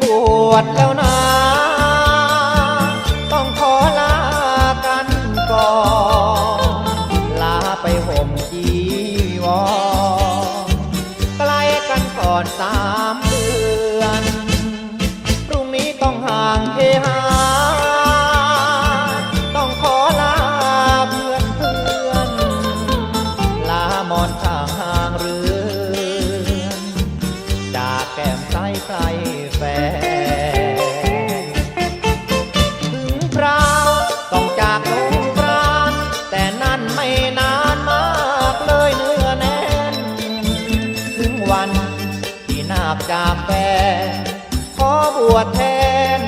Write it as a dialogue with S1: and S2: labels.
S1: บวชแล้วนะต้องขอลากันก่อนลาไปห่มจีวรไกลกันก่อน3 เดือนพรุ่งนี้ต้องห่างเฮหาต้องขอลาเพื่อนลามอนข้างห่างเรือนจากแก้มใกล้แฟนถึงคราวต้องจากสงกรานต์แต่นั่นไม่นานมากเลยเนื้อแน่นถึงวันที่นาคจากแฟนขอบวชแทน